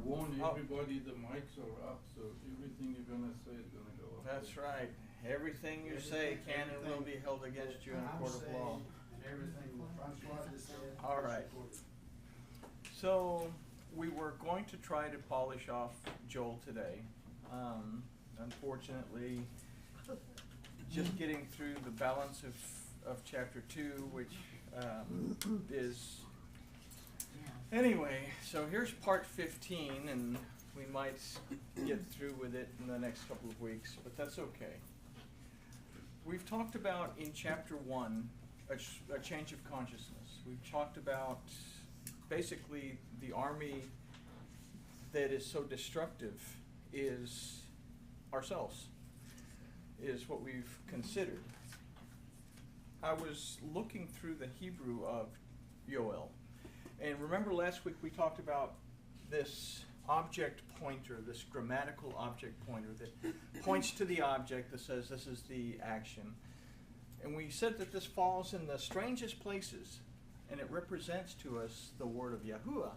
warn everybody the mics are up, so everything you're going to say is going to go up. That's right. Everything you say can and will be held against you in a court of law. All right. So we were going to try to polish off Joel today. Unfortunately, just getting through the balance of chapter 2, which is... Anyway, so here's part 15, and we might get through with it in the next couple of weeks, but that's okay. We've talked about in chapter 1 a change of consciousness. We've talked about basically the army that is so destructive is ourselves, is what we've considered. I was looking through the Hebrew of Yoel. And remember last week we talked about this object pointer, this grammatical object pointer that points to the object that says this is the action. And we said that this falls in the strangest places, and it represents to us the word of Yahuwah.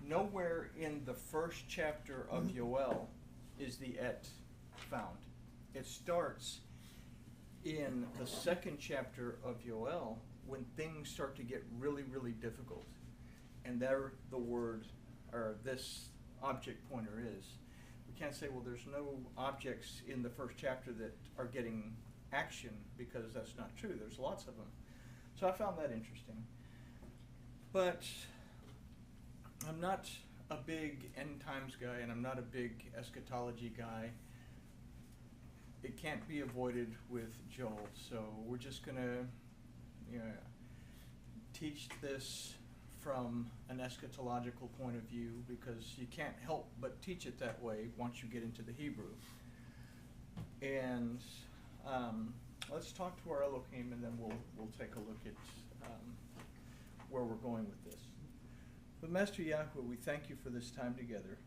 Nowhere in the first chapter of Yoel is the et found. It starts in the second chapter of Yoel, when things start to get really, really difficult. And there the word, or this object pointer is. We can't say, well, there's no objects in the first chapter that are getting action, because that's not true. There's lots of them. So I found that interesting. But I'm not a big end times guy, and I'm not a big eschatology guy. It can't be avoided with Joel. So we're just going to teach this from an eschatological point of view, because you can't help but teach it that way once you get into the Hebrew. And let's talk to our Elohim, and then we'll take a look at where we're going with this. But Master Yahuwah, we thank you for this time together.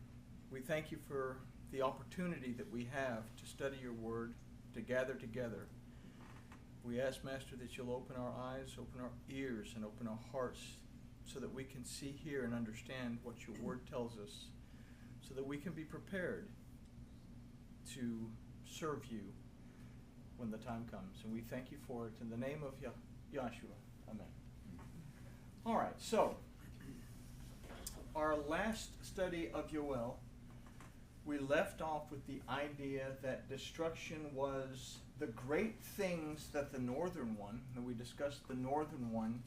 We thank you for the opportunity that we have to study your word, to gather together. We ask, Master, that you'll open our eyes, open our ears, and open our hearts, so that we can see, hear, and understand what your word tells us, so that we can be prepared to serve you when the time comes. And we thank you for it in the name of Yahshua. Amen. All right, so our last study of Yoel, we left off with the idea that destruction was the great things that the northern one, and we discussed the northern one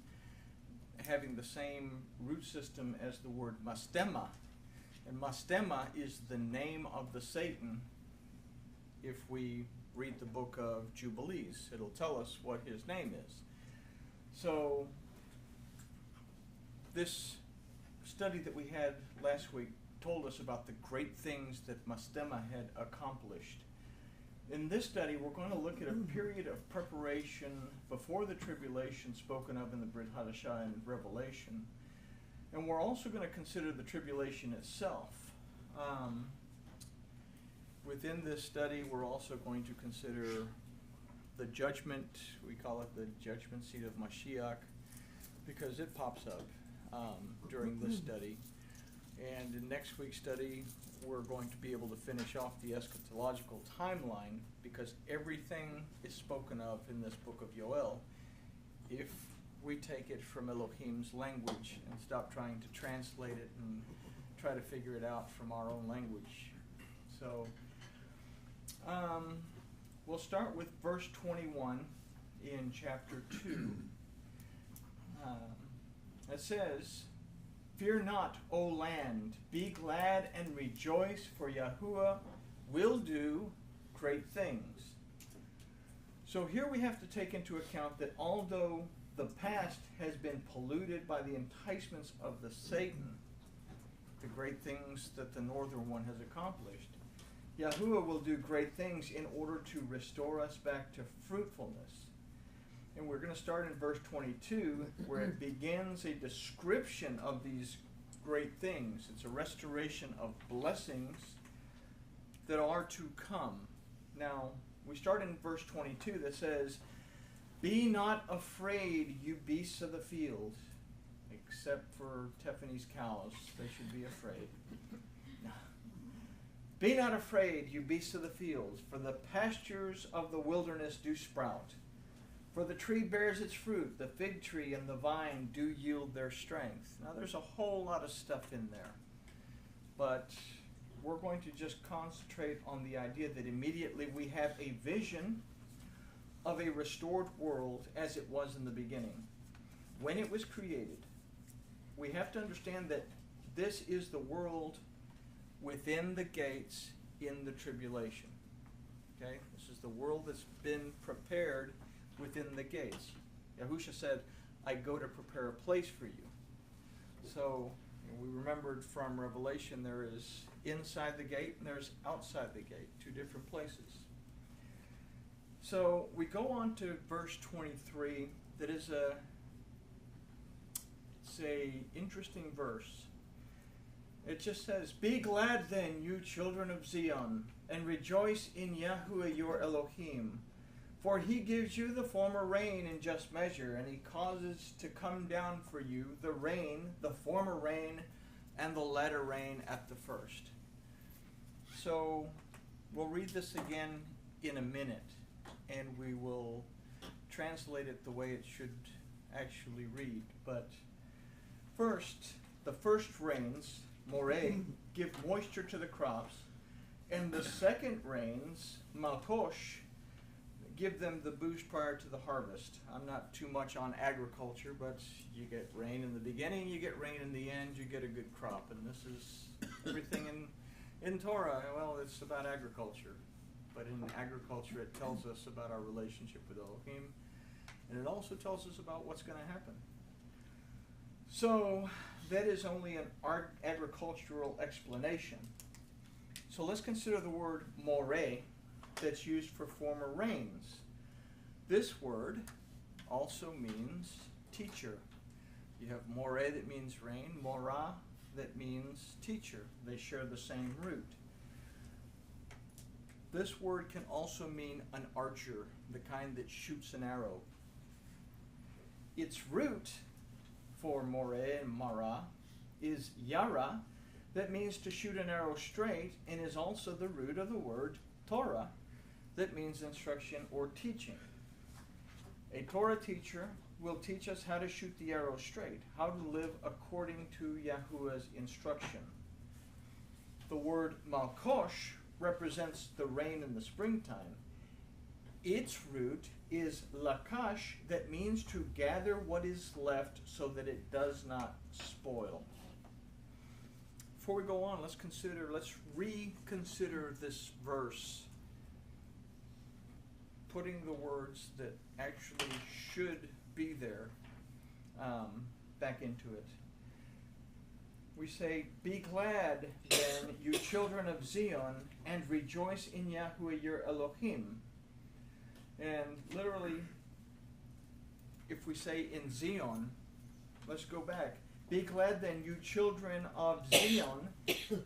having the same root system as the word mastema. And mastema is the name of the Satan. If we read the book of Jubilees, it'll tell us what his name is. So this study that we had last week told us about the great things that Mastema had accomplished. In this study, we're going to look at a period of preparation before the tribulation spoken of in the Brit Hadashah and Revelation. And we're also going to consider the tribulation itself. Within this study, we're also going to consider the judgment. We call it the judgment seat of Mashiach, because it pops up during this study. And in next week's study, we're going to be able to finish off the eschatological timeline, because everything is spoken of in this book of Yoel if we take it from Elohim's language and stop trying to translate it and try to figure it out from our own language. So we'll start with verse 21 in chapter 2. It says, "Fear not, O land, be glad and rejoice, for Yahuwah will do great things." So here we have to take into account that although the past has been polluted by the enticements of the Satan, the great things that the northern one has accomplished, Yahuwah will do great things in order to restore us back to fruitfulness. And we're going to start in verse 22, where it begins a description of these great things. It's a restoration of blessings that are to come. Now, we start in verse 22 that says, "Be not afraid, you beasts of the field." It except for Tiffany's cows. They should be afraid. Be not afraid, you beasts of the fields, for the pastures of the wilderness do sprout. For the tree bears its fruit, the fig tree and the vine do yield their strength. Now there's a whole lot of stuff in there. But we're going to just concentrate on the idea that immediately we have a vision of a restored world as it was in the beginning. When it was created, we have to understand that this is the world within the gates in the tribulation. Okay? This is the world that's been prepared within the gates. Yahusha said, I go to prepare a place for you. So we remembered from Revelation there is inside the gate and there's outside the gate, two different places. So we go on to verse 23. That is it's a interesting verse. It just says, Be glad then, you children of Zion, and rejoice in Yahuwah your Elohim. For he gives you the former rain in just measure, and he causes to come down for you the rain, the former rain, and the latter rain at the first. So we'll read this again in a minute, and we will translate it the way it should actually read. But first, the first rains, Moreh, give moisture to the crops, and the second rains, Malkosh, give them the boost prior to the harvest. I'm not too much on agriculture, but you get rain in the beginning, you get rain in the end, you get a good crop. And this is everything in Torah. Well, it's about agriculture. But in agriculture, it tells us about our relationship with Elohim. And it also tells us about what's going to happen. So that is only an agricultural explanation. So let's consider the word moreh that's used for former rains. This word also means teacher. You have moreh that means rain, morah that means teacher. They share the same root. This word can also mean an archer, the kind that shoots an arrow. Its root for moreh and marah is yara, that means to shoot an arrow straight, and is also the root of the word Torah, that means instruction or teaching. A Torah teacher will teach us how to shoot the arrow straight, how to live according to Yahuwah's instruction. The word malkosh represents the rain in the springtime. Its root is lakash, that means to gather what is left so that it does not spoil. Before we go on, let's reconsider this verse, putting the words that actually should be there back into it. We say, Be glad then, you children of Zion, and rejoice in Yahuwah your Elohim. And literally, if we say in Zion, let's go back. Be glad then, you children of Zion.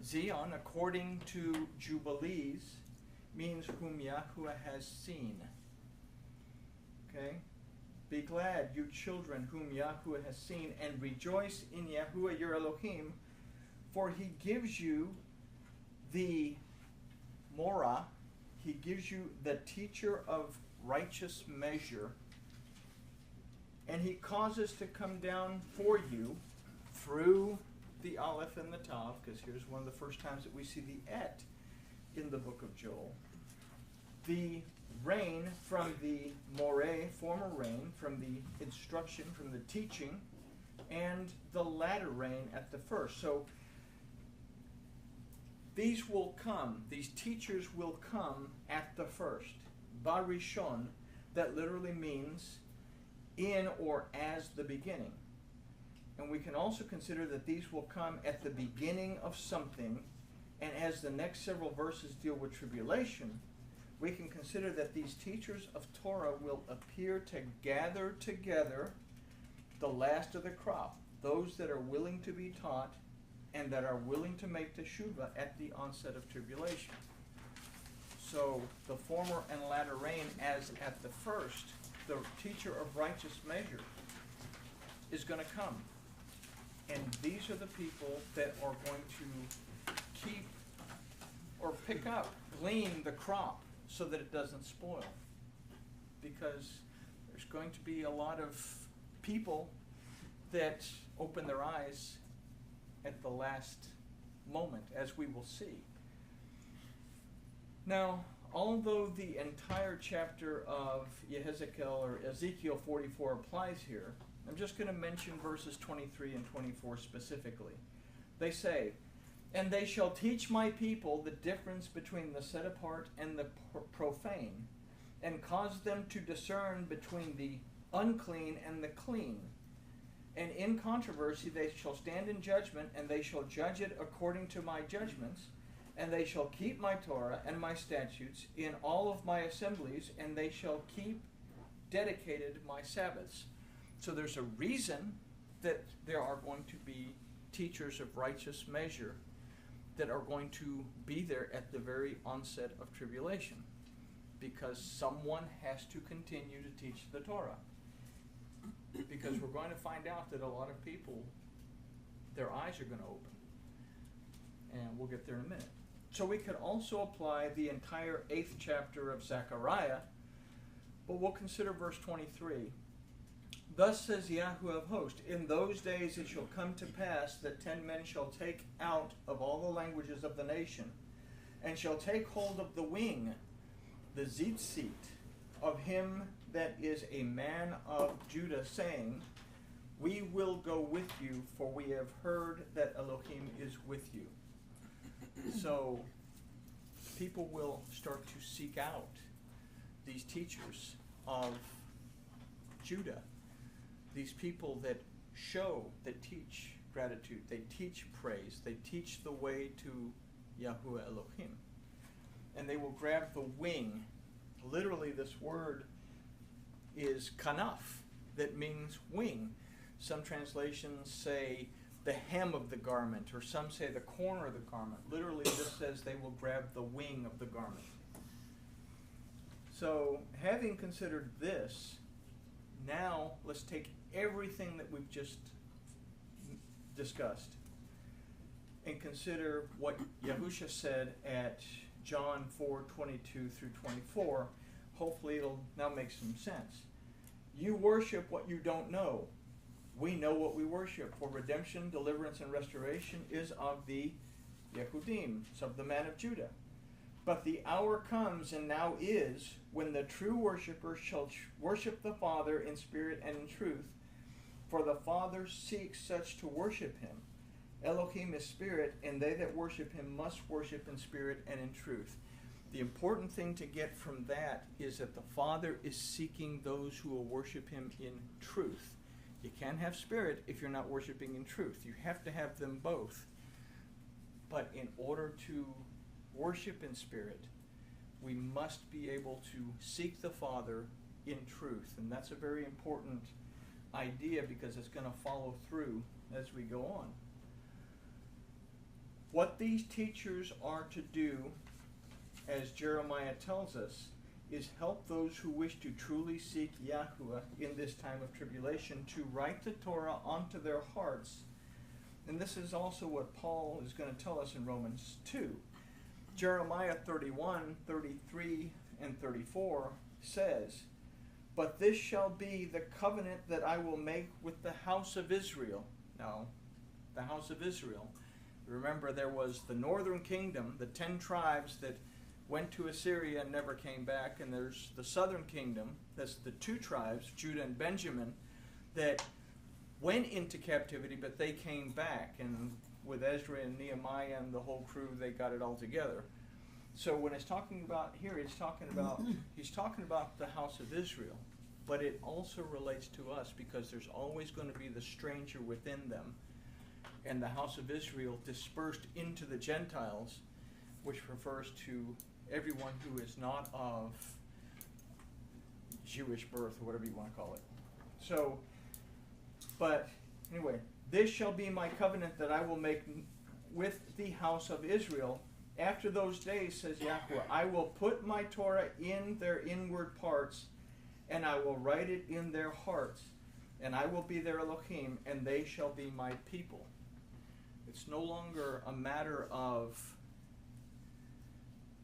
Zion, according to Jubilees, means whom Yahuwah has seen. Okay? Be glad, you children whom Yahuwah has seen, and rejoice in Yahuwah your Elohim, for he gives you the morah, he gives you the teacher of righteous measure, and he causes to come down for you through the Aleph and the Tav, because here's one of the first times that we see the Et in the book of Joel. The rain from the moreh, former rain, from the instruction, from the teaching, and the latter rain at the first. So these will come, these teachers will come at the first. Barishon, that literally means in or as the beginning. And we can also consider that these will come at the beginning of something, and as the next several verses deal with tribulation, we can consider that these teachers of Torah will appear to gather together the last of the crop, those that are willing to be taught and that are willing to make teshuvah at the onset of tribulation. So the former and latter rain, as at the first, the teacher of righteous measure is going to come. And these are the people that are going to keep or pick up, glean the crop so that it doesn't spoil. Because there's going to be a lot of people that open their eyes at the last moment, as we will see. Now, although the entire chapter of Yehezkel or Ezekiel 44 applies here, I'm just going to mention verses 23 and 24 specifically. They say, "And they shall teach my people the difference between the set apart and the profane, and cause them to discern between the unclean and the clean. And in controversy they shall stand in judgment, and they shall judge it according to my judgments, and they shall keep my Torah and my statutes in all of my assemblies, and they shall keep dedicated my Sabbaths." So there's a reason that there are going to be teachers of righteous measure that are going to be there at the very onset of tribulation, because someone has to continue to teach the Torah. Because we're going to find out that a lot of people, their eyes are going to open. And we'll get there in a minute. So we could also apply the entire 8th chapter of Zechariah, but we'll consider verse 23. "Thus says Yahweh of hosts, in those days it shall come to pass that 10 men shall take out of all the languages of the nation, and shall take hold of the wing, the tzitzit, of him that is a man of Judah, saying, We will go with you, for we have heard that Elohim is with you." So people will start to seek out these teachers of Judah, these people that show, that teach gratitude, they teach praise, they teach the way to Yahuwah Elohim. And they will grab the wing. Literally, this word is kanaf, that means wing. Some translations say the hem of the garment, or some say the corner of the garment. Literally, this says they will grab the wing of the garment. So, having considered this, now let's take everything that we've just discussed and consider what Yahusha said at John 4:22 through 24. Hopefully it'll now make some sense. "You worship what you don't know. We know what we worship, for redemption, deliverance, and restoration is of the Yehudim, it's of the man of Judah. But the hour comes, and now is, when the true worshippers shall worship the Father in spirit and in truth, for the Father seeks such to worship him. Elohim is spirit, and they that worship him must worship in spirit and in truth." The important thing to get from that is that the Father is seeking those who will worship him in truth. You can't have spirit if you're not worshiping in truth. You have to have them both. But in order to worship in spirit, we must be able to seek the Father in truth. And that's a very important idea, because it's going to follow through as we go on. What these teachers are to do, as Jeremiah tells us, is help those who wish to truly seek Yahuwah in this time of tribulation to write the Torah onto their hearts. And this is also what Paul is going to tell us in Romans 2. Jeremiah 31:33 and 34 says, "But this shall be the covenant that I will make with the house of Israel." Now, the house of Israel. Remember, there was the northern kingdom, the 10 tribes that went to Assyria and never came back, and there's the southern kingdom, that's the 2 tribes, Judah and Benjamin, that went into captivity, but they came back, and with Ezra and Nehemiah and the whole crew, they got it all together. So when it's talking about here, he's talking about the house of Israel, but it also relates to us, because there's always going to be the stranger within them, and the house of Israel dispersed into the Gentiles, which refers to everyone who is not of Jewish birth, or whatever you want to call it. So, but anyway, "This shall be my covenant that I will make with the house of Israel. After those days, says Yahweh, I will put my Torah in their inward parts, and I will write it in their hearts. and I will be their Elohim, and they shall be my people. It's no longer a matter of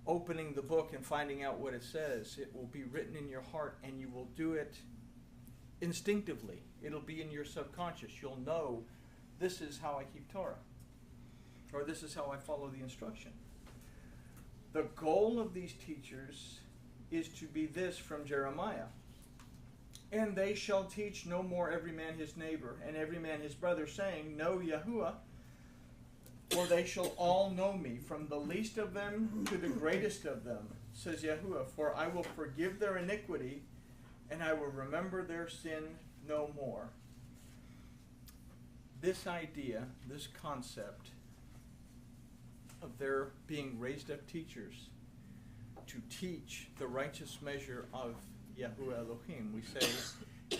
opening the book and finding out what it says. It will be written in your heart, and you will do it instinctively. It'll be in your subconscious. You'll know, this is how I keep Torah, or this is how I follow the instruction. The goal of these teachers is to be this from Jeremiah. And they shall teach no more every man his neighbor, and every man his brother, saying, Know Yahuwah, for they shall all know me, from the least of them to the greatest of them, says Yahuwah, for I will forgive their iniquity, and I will remember their sin no more. This idea, this concept of their being raised up teachers to teach the righteous measure of Yahuwah Elohim. We say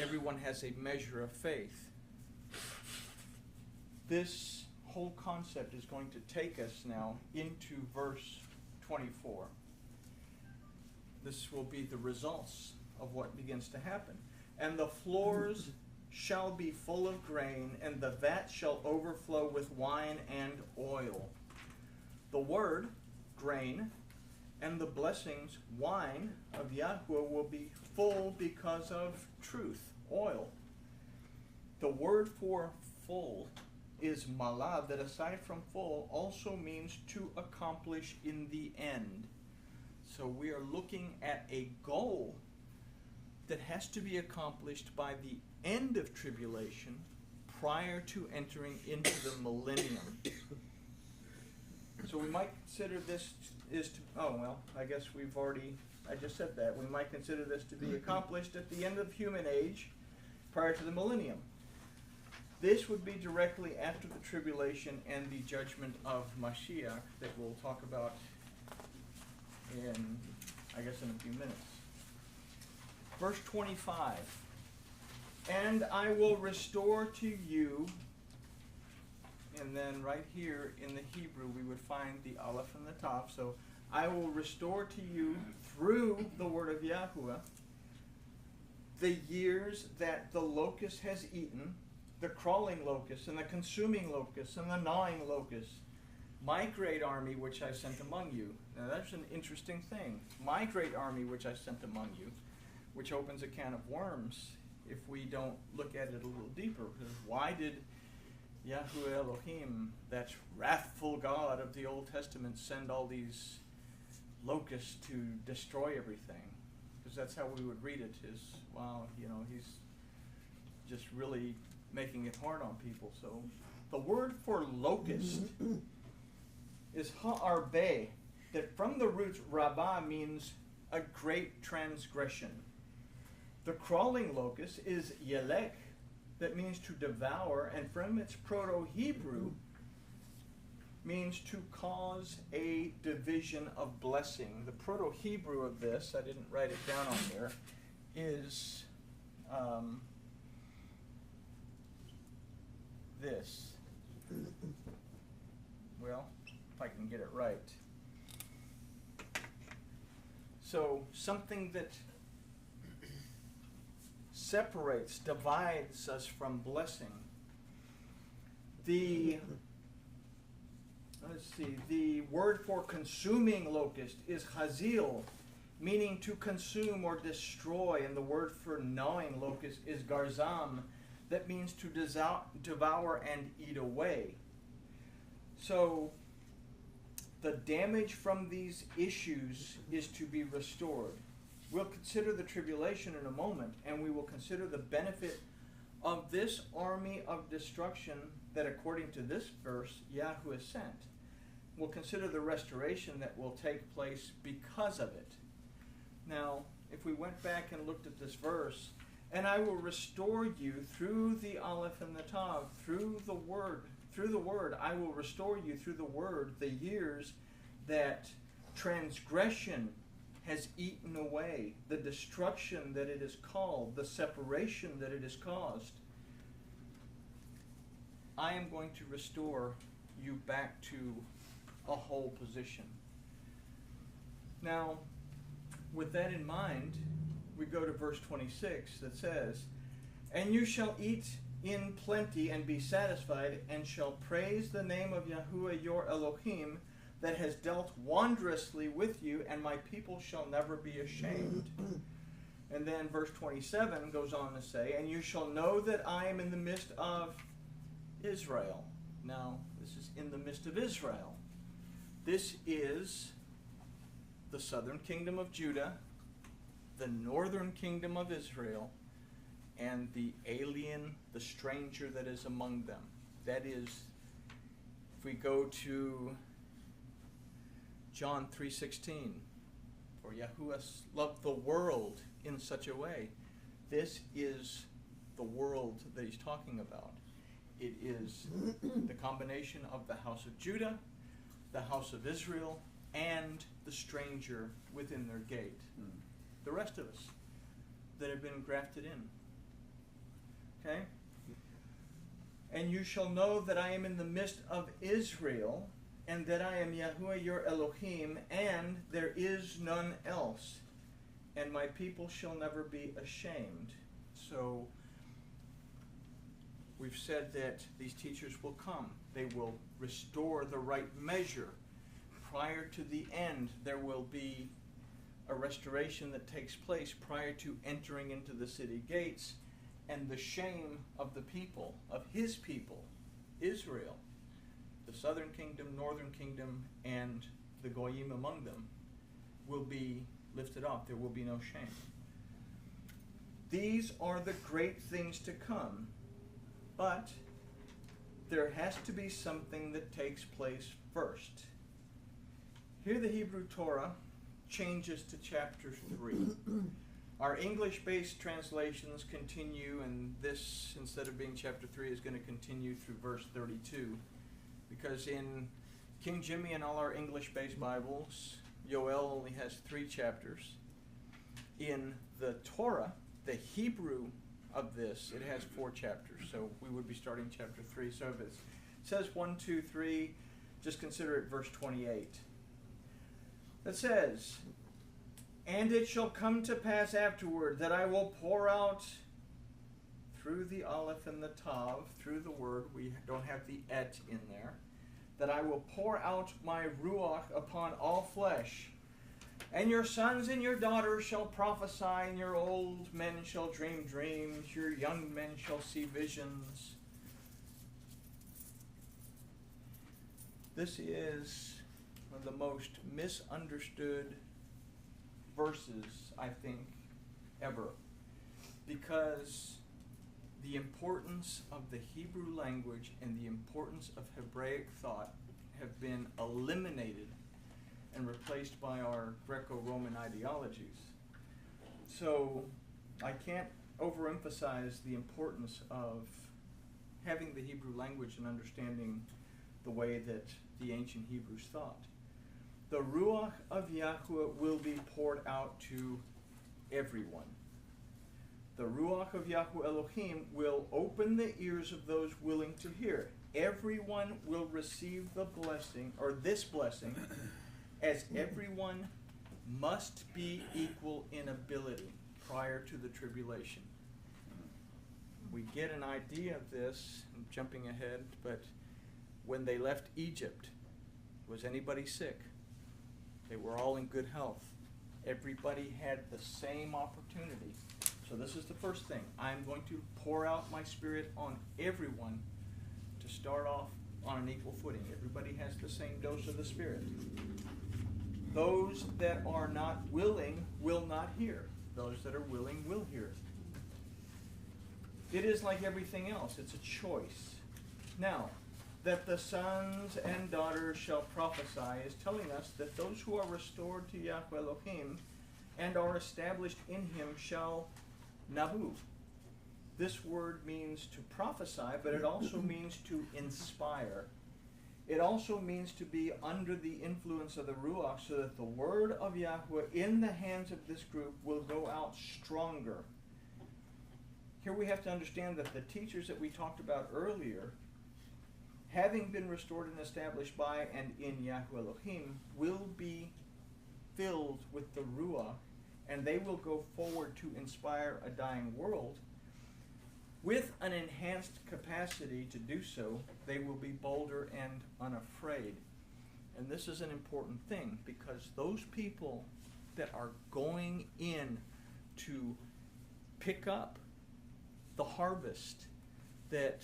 everyone has a measure of faith. This whole concept is going to take us now into verse 24. This will be the results of what begins to happen. And the floors shall be full of grain, and the vat shall overflow with wine and oil. The word, grain, and the blessings, wine, of Yahuwah will be full because of truth, oil. The word for full is malav, that aside from full also means to accomplish in the end. So we are looking at a goal that has to be accomplished by the end of tribulation prior to entering into the millennium. So we might consider this is to, I just said that. We might consider this to be accomplished at the end of human age prior to the millennium. This would be directly after the tribulation and the judgment of Mashiach that we'll talk about in a few minutes. Verse 25. And I will restore to you, and then right here in the Hebrew we would find the aleph and the tav. So I will restore to you through the word of Yahuwah the years that the locust has eaten, the crawling locust and the consuming locust and the gnawing locust, my great army which I sent among you. Now that's an interesting thing. My great army which I sent among you, which opens a can of worms if we don't look at it a little deeper. Because why did Yahuwah Elohim, that wrathful God of the Old Testament, send all these locusts to destroy everything? Because that's how we would read it, is, wow, he's just really making it hard on people. So the word for locust is ha'arbe, that from the root rabbah means a great transgression. The crawling locust is yelek, that means to devour, and from its Proto-Hebrew means to cause a division of blessing. The Proto-Hebrew of this, I didn't write it down on here, is this. Well, if I can get it right. So something that separates, divides us from blessing. The word for consuming locust is hazil, meaning to consume or destroy, and the word for gnawing locust is garzam, that means to devour and eat away. So the damage from these issues is to be restored. We'll consider the tribulation in a moment, and we will consider the benefit of this army of destruction that, according to this verse, Yahuwah sent. We'll consider the restoration that will take place because of it. Now, if we went back and looked at this verse, and I will restore you through the aleph and the tav, through the word, I will restore you through the word, the years that transgression has eaten away, the destruction that it has called, the separation that it has caused. I am going to restore you back to a whole position. Now, with that in mind, we go to verse 26 that says, And you shall eat in plenty and be satisfied, and shall praise the name of Yahuwah your Elohim, that has dealt wondrously with you, and my people shall never be ashamed. And then verse 27 goes on to say, and you shall know that I am in the midst of Israel. Now, this is in the midst of Israel. This is the southern kingdom of Judah, the northern kingdom of Israel, and the alien, the stranger that is among them. That is, if we go to John 3:16, for Yahuwah loved the world in such a way. This is the world that he's talking about. It is the combination of the house of Judah, the house of Israel, and the stranger within their gate. The rest of us that have been grafted in. Okay? And you shall know that I am in the midst of Israel, and that I am Yahuwah your Elohim, and there is none else. And my people shall never be ashamed. So, we've said that these teachers will come. They will restore the right measure. Prior to the end, there will be a restoration that takes place prior to entering into the city gates, and the shame of the people, of his people, Israel, the southern kingdom, northern kingdom, and the goyim among them, will be lifted off. There will be no shame. These are the great things to come, but there has to be something that takes place first. Here the Hebrew Torah changes to chapter 3. Our English-based translations continue, and this, instead of being chapter 3, is going to continue through verse 32. Because in King Jimmy and all our English-based Bibles, Yoel only has 3 chapters. In the Torah, the Hebrew of this, it has 4 chapters. So we would be starting chapter 3. So if it says 1, 2, 3, just consider it verse 28. That says, and it shall come to pass afterward that I will pour out through the aleph and the tav, through the word, we don't have the et in there, that I will pour out my ruach upon all flesh. And your sons and your daughters shall prophesy, and your old men shall dream dreams, your young men shall see visions. This is one of the most misunderstood verses, I think, ever. Because the importance of the Hebrew language and the importance of Hebraic thought have been eliminated and replaced by our Greco-Roman ideologies. So I can't overemphasize the importance of having the Hebrew language and understanding the way that the ancient Hebrews thought. The Ruach of Yahuwah will be poured out to everyone. The Ruach of Yahuwah Elohim will open the ears of those willing to hear. Everyone will receive the blessing, or this blessing, as everyone must be equal in ability prior to the tribulation. We get an idea of this, I'm jumping ahead, but when they left Egypt, was anybody sick? They were all in good health. Everybody had the same opportunity. So this is the first thing. I'm going to pour out my spirit on everyone to start off on an equal footing. Everybody has the same dose of the Spirit. Those that are not willing will not hear. Those that are willing will hear. It is like everything else. It's a choice. Now, that the sons and daughters shall prophesy is telling us that those who are restored to Yahweh Elohim and are established in him shall nabu. This word means to prophesy, but it also means to inspire. It also means to be under the influence of the Ruach, so that the word of Yahweh in the hands of this group will go out stronger. Here we have to understand that the teachers that we talked about earlier, having been restored and established by and in Yahweh Elohim, will be filled with the Ruach, and they will go forward to inspire a dying world. With an enhanced capacity to do so, they will be bolder and unafraid. And this is an important thing, because those people that are going in to pick up the harvest that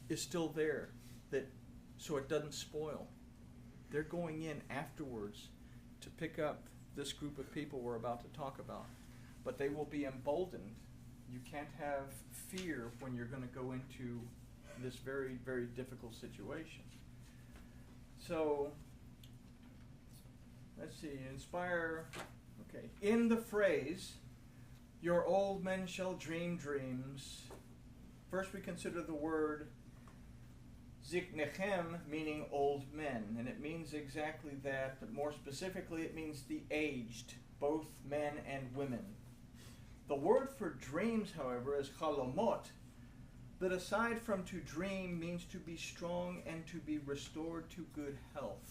is still there, that so it doesn't spoil, they're going in afterwards to pick up this group of people we're about to talk about. But they will be emboldened. You can't have fear when you're going to go into this very, very difficult situation. So, let's see, inspire, okay. In the phrase, your old men shall dream dreams, first we consider the word ziknechem, meaning old men, and it means exactly that, but more specifically it means the aged, both men and women. The word for dreams, however, is chalomot, that aside from to dream means to be strong and to be restored to good health.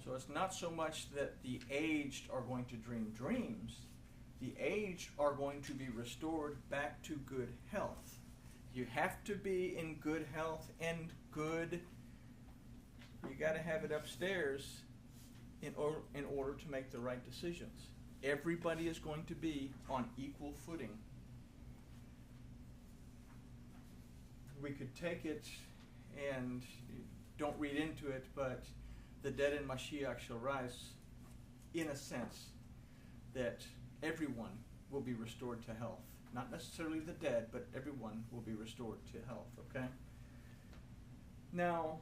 So it's not so much that the aged are going to dream dreams. The aged are going to be restored back to good health. You have to be in good health and good, you got to have it upstairs in order to make the right decisions. Everybody is going to be on equal footing. We could take it and don't read into it, but the dead in Mashiach shall rise, in a sense that everyone will be restored to health. Not necessarily the dead, but everyone will be restored to health, okay? Now,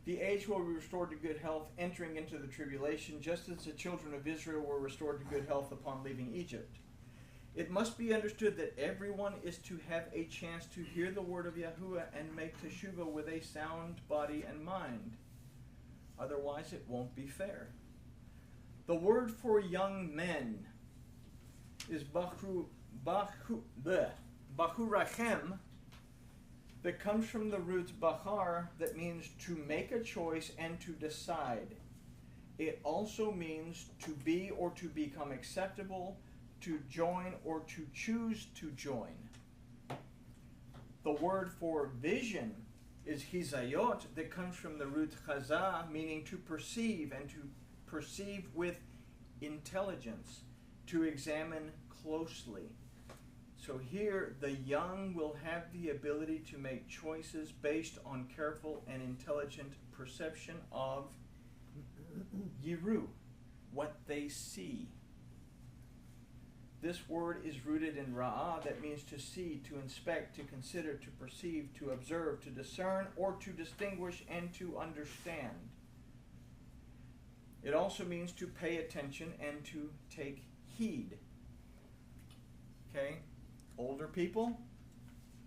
the aged will be restored to good health entering into the tribulation, just as the children of Israel were restored to good health upon leaving Egypt. It must be understood that everyone is to have a chance to hear the word of Yahuwah and make teshuvah with a sound body and mind. Otherwise, it won't be fair. The word for young men is Bahurachem, that comes from the root Bahar, that means to make a choice and to decide. It also means to be or to become acceptable, to join or to choose to join. The word for vision is Hizayot, that comes from the root Chazah, meaning to perceive, and to perceive with intelligence, to examine closely. So here, the young will have the ability to make choices based on careful and intelligent perception of Yiru, what they see. This word is rooted in Ra'ah, that means to see, to inspect, to consider, to perceive, to observe, to discern, or to distinguish and to understand. It also means to pay attention and to take heed. Okay? Older people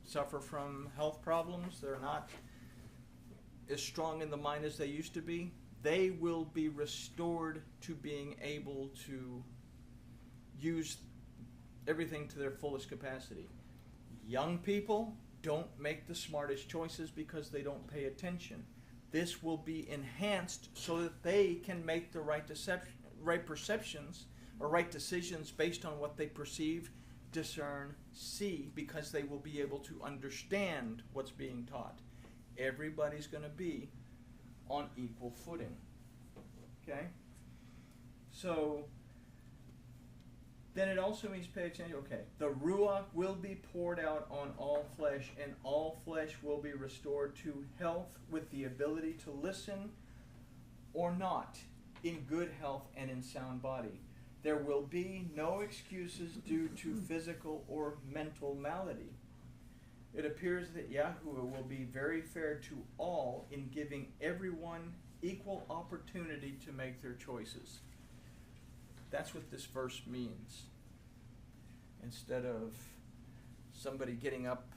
suffer from health problems. They're not as strong in the mind as they used to be. They will be restored to being able to use everything to their fullest capacity. Young people don't make the smartest choices because they don't pay attention. This will be enhanced so that they can make the right perceptions or right decisions based on what they perceive, discern, see, because they will be able to understand what's being taught. Everybody's going to be on equal footing. Okay? So, then it also means pay attention. Okay, the Ruach will be poured out on all flesh, and all flesh will be restored to health with the ability to listen or not, in good health and in sound body. There will be no excuses due to physical or mental malady. It appears that Yahuwah will be very fair to all in giving everyone equal opportunity to make their choices. That's what this verse means. Instead of somebody getting up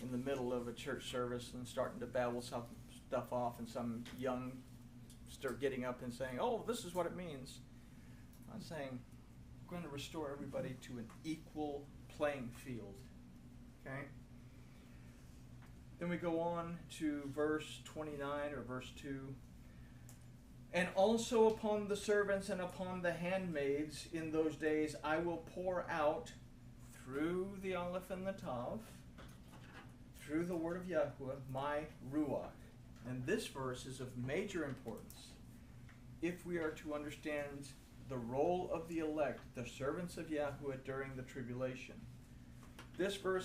in the middle of a church service and starting to babble some stuff off, and some youngster getting up and saying, oh, this is what it means. I'm saying we're going to restore everybody to an equal playing field. Okay? Then we go on to verse 29 or verse 2. And also upon the servants and upon the handmaids in those days I will pour out through the Aleph and the Tav, through the word of Yahuwah, my Ruach. And this verse is of major importance if we are to understand the role of the elect, the servants of Yahuwah during the tribulation. This verse